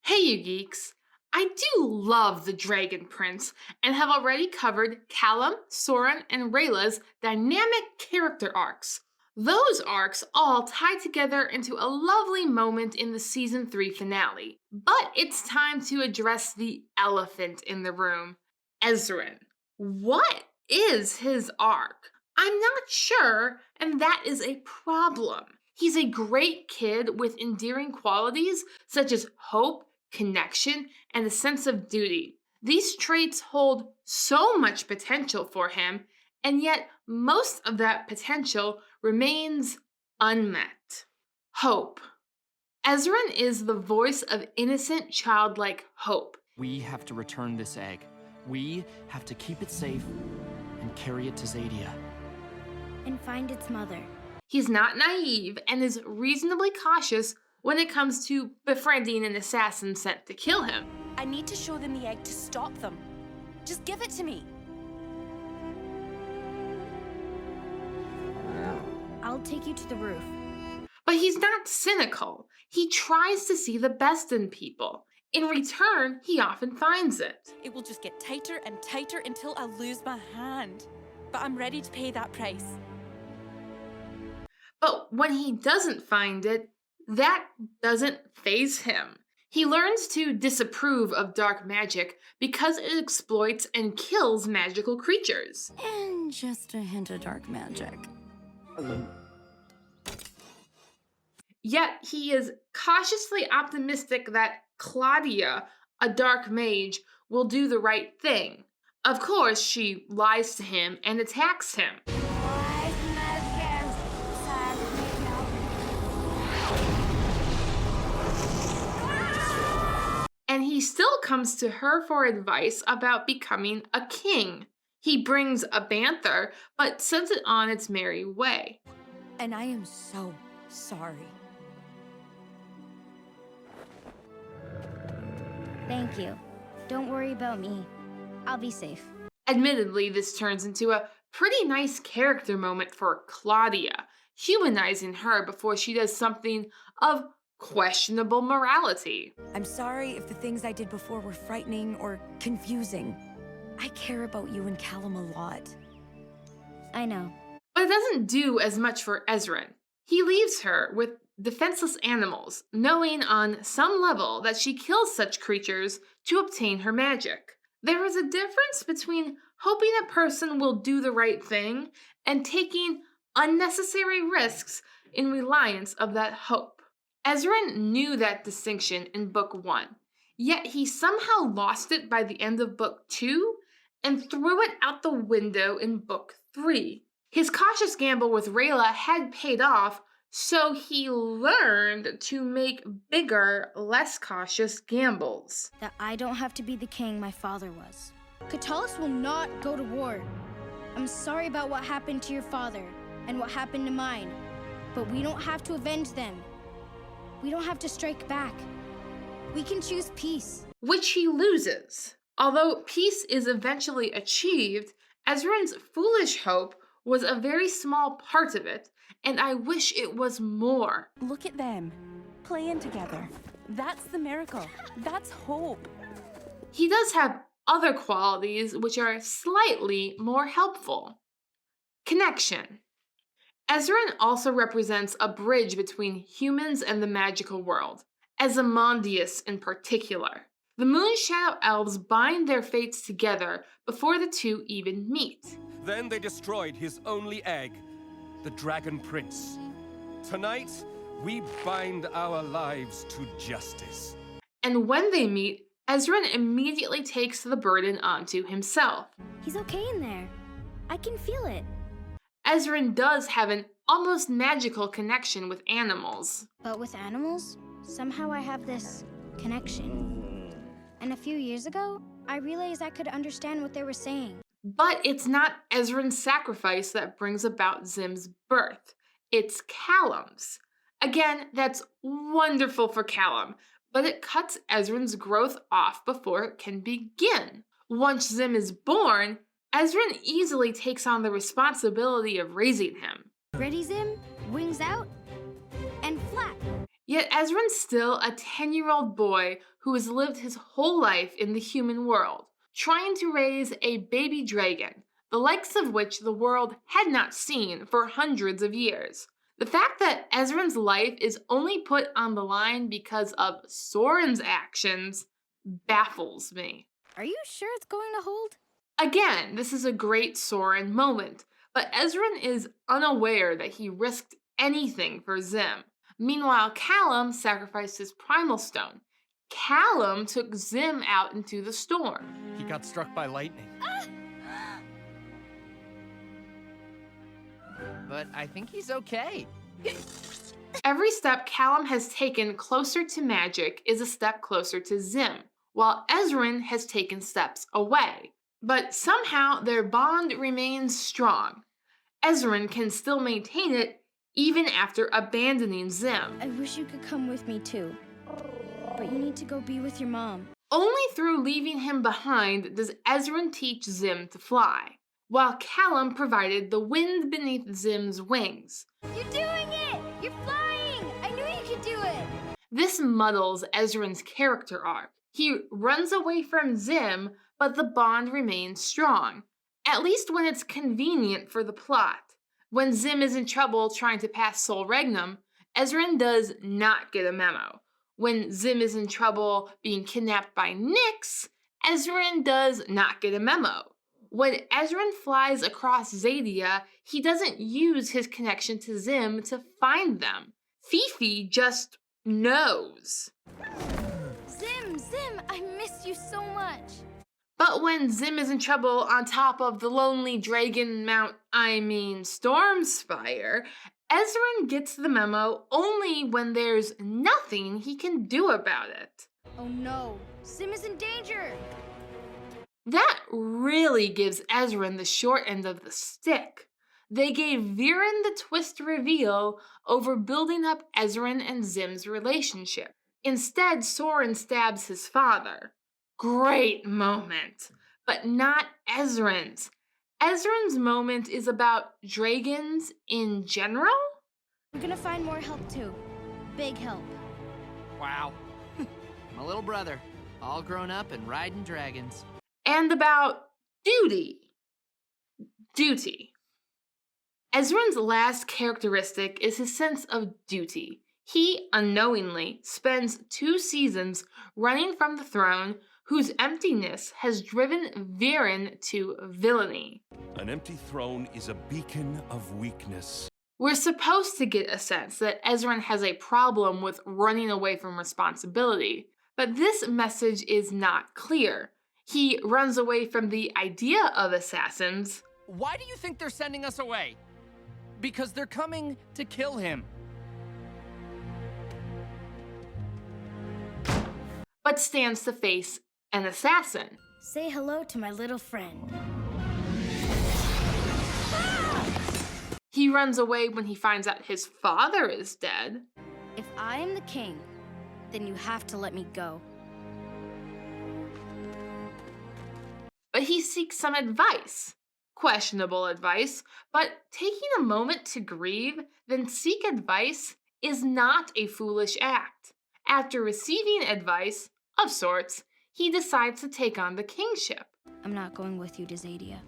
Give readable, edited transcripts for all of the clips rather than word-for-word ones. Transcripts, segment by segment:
Hey, you geeks! I do love the Dragon Prince and have already covered Callum, Soren, and Rayla's dynamic character arcs. Those arcs all tie together into a lovely moment in the season 3 finale. But it's time to address the elephant in the room, Ezran. What is his arc? I'm not sure, and that is a problem. He's a great kid with endearing qualities such as hope, connection, and a sense of duty. These traits hold so much potential for him, and yet most of that potential remains unmet. Hope. Ezran is the voice of innocent, childlike hope. We have to return this egg. We have to keep it safe and carry it to Zadia. And find its mother. He's not naive and is reasonably cautious when it comes to befriending an assassin sent to kill him. I need to show them the egg to stop them. Just give it to me. I'll take you to the roof. But he's not cynical. He tries to see the best in people. In return, he often finds it. It will just get tighter and tighter until I lose my hand. But I'm ready to pay that price. But when he doesn't find it, that doesn't faze him. He learns to disapprove of dark magic because it exploits and kills magical creatures. And just a hint of dark magic. Yet he is cautiously optimistic that Claudia, a dark mage, will do the right thing. Of course, she lies to him and attacks him. And he still comes to her for advice about becoming a king. He brings a banther, but sends it on its merry way. And I am so sorry. Thank you. Don't worry about me. I'll be safe. Admittedly, this turns into a pretty nice character moment for Claudia, humanizing her before she does something of questionable morality. I'm sorry if the things I did before were frightening or confusing. I care about you and Callum a lot. I know. But it doesn't do as much for Ezran. He leaves her with defenseless animals, knowing on some level that she kills such creatures to obtain her magic. There is a difference between hoping a person will do the right thing and taking unnecessary risks in reliance of that hope. Ezran knew that distinction in Book 1, yet he somehow lost it by the end of Book 2 and threw it out the window in Book 3. His cautious gamble with Rayla had paid off, so he learned to make bigger, less cautious gambles. That I don't have to be the king my father was. Katolis will not go to war. I'm sorry about what happened to your father and what happened to mine, but we don't have to avenge them. We don't have to strike back. We can choose peace. Which he loses. Although peace is eventually achieved, Ezran's foolish hope was a very small part of it, and I wish it was more. Look at them, playing together. That's the miracle. That's hope. He does have other qualities which are slightly more helpful. Connection. Ezran also represents a bridge between humans and the magical world, Ozymandias in particular. The Moon Shadow Elves bind their fates together before the two even meet. Then they destroyed his only egg, the Dragon Prince. Tonight, we bind our lives to justice. And when they meet, Ezran immediately takes the burden onto himself. He's okay in there. I can feel it. Ezran does have an almost magical connection with animals. But with animals, somehow I have this connection. And a few years ago, I realized I could understand what they were saying. But it's not Ezran's sacrifice that brings about Zim's birth. It's Callum's. Again, that's wonderful for Callum, but it cuts Ezran's growth off before it can begin. Once Zim is born, Ezran easily takes on the responsibility of raising him. Ready, Zim? Wings out and flap. Yet Ezran's still a 10-year-old boy who has lived his whole life in the human world, trying to raise a baby dragon, the likes of which the world had not seen for hundreds of years. The fact that Ezran's life is only put on the line because of Soren's actions baffles me. Are you sure it's going to hold? Again, this is a great Soren moment, but Ezran is unaware that he risked anything for Zim. Meanwhile, Callum sacrificed his primal stone. Callum took Zim out into the storm. He got struck by lightning. But I think he's okay. Every step Callum has taken closer to magic is a step closer to Zim, while Ezran has taken steps away. But somehow their bond remains strong. Ezran can still maintain it even after abandoning Zim. I wish you could come with me too. But you need to go be with your mom. Only through leaving him behind does Ezran teach Zim to fly, while Callum provided the wind beneath Zim's wings. You're doing it! You're flying! I knew you could do it! This muddles Ezran's character arc. He runs away from Zim, but the bond remains strong, at least when it's convenient for the plot. When Zim is in trouble trying to pass Sol Regnum, Ezran does not get a memo. When Zim is in trouble being kidnapped by Nyx, Ezran does not get a memo. When Ezran flies across Zadia, he doesn't use his connection to Zim to find them. Fifi just knows. Zim, I miss you so much. But when Zim is in trouble on top of the lonely dragon Stormspire, Ezran gets the memo only when there's nothing he can do about it. Oh no, Zim is in danger. That really gives Ezran the short end of the stick. They gave Viren the twist reveal over building up Ezran and Zim's relationship. Instead, Soren stabs his father. Great moment, but not Ezran's. Ezran's moment is about dragons in general? I'm gonna find more help too. Big help. Wow. My little brother, all grown up and riding dragons. And about duty. Duty. Ezran's last characteristic is his sense of duty. He, unknowingly, spends 2 seasons running from the throne whose emptiness has driven Viren to villainy. An empty throne is a beacon of weakness. We're supposed to get a sense that Ezran has a problem with running away from responsibility, but this message is not clear. He runs away from the idea of assassins. Why do you think they're sending us away? Because they're coming to kill him. But stands to face an assassin. Say hello to my little friend. He runs away when he finds out his father is dead. If I am the king, then you have to let me go. But he seeks some advice. Questionable advice, but taking a moment to grieve, then seek advice is not a foolish act. After receiving advice, of sorts, he decides to take on the kingship. I'm not going with you to Zadia.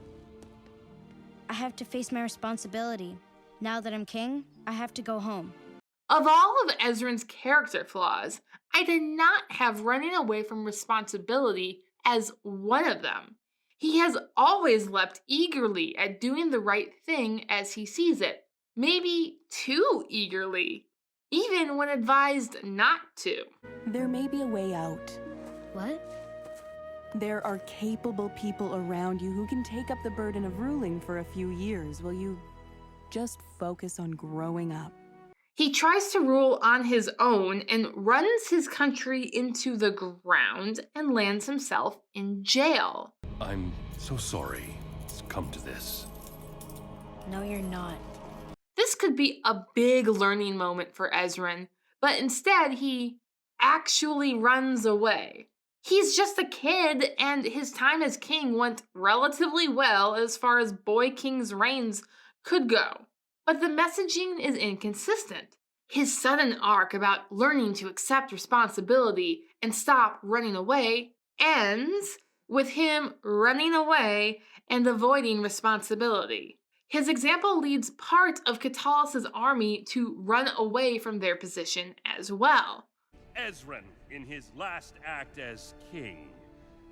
I have to face my responsibility. Now that I'm king, I have to go home. Of all of Ezran's character flaws, I did not have running away from responsibility as one of them. He has always leapt eagerly at doing the right thing as he sees it, maybe too eagerly, even when advised not to. There may be a way out. What? There are capable people around you who can take up the burden of ruling for a few years while you just focus on growing up. He tries to rule on his own and runs his country into the ground and lands himself in jail. I'm so sorry it's come to this. No, you're not. This could be a big learning moment for Ezran, but instead he actually runs away. He's just a kid, and his time as king went relatively well as far as boy king's reigns could go. But the messaging is inconsistent. His sudden arc about learning to accept responsibility and stop running away ends with him running away and avoiding responsibility. His example leads part of Katolis' army to run away from their position as well. Ezran, in his last act as king,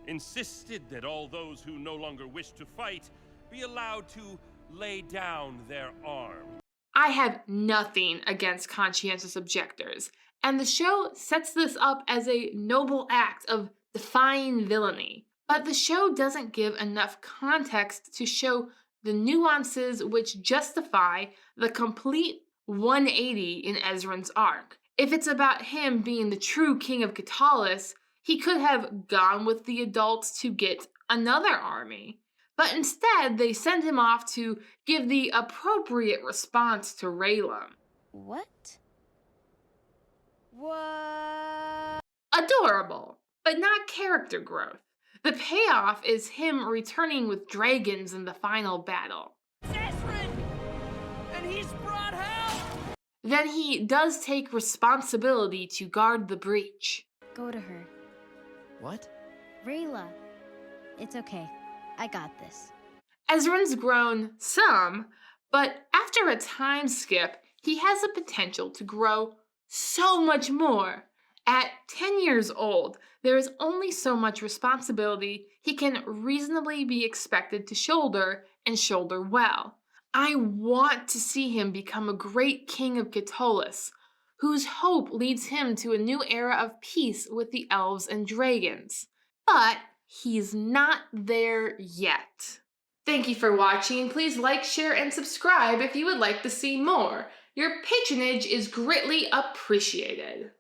insisted that all those who no longer wish to fight be allowed to lay down their arms. I have nothing against conscientious objectors, and the show sets this up as a noble act of defying villainy. But the show doesn't give enough context to show the nuances which justify the complete 180 in Ezran's arc. If it's about him being the true King of Katolis, he could have gone with the adults to get another army. But instead, they send him off to give the appropriate response to Rayla. What? What? Adorable, but not character growth. The payoff is him returning with dragons in the final battle. Ezran! And he's brought help! Then he does take responsibility to guard the breach. Go to her. What? Rayla. It's okay. I got this. Ezran's grown some, but after a time skip, he has the potential to grow so much more. At 10 years old, there is only so much responsibility he can reasonably be expected to shoulder and shoulder well. I want to see him become a great King of Katolis, whose hope leads him to a new era of peace with the elves and dragons. But he's not there yet. Thank you for watching. Please like, share, and subscribe if you would like to see more. Your patronage is greatly appreciated.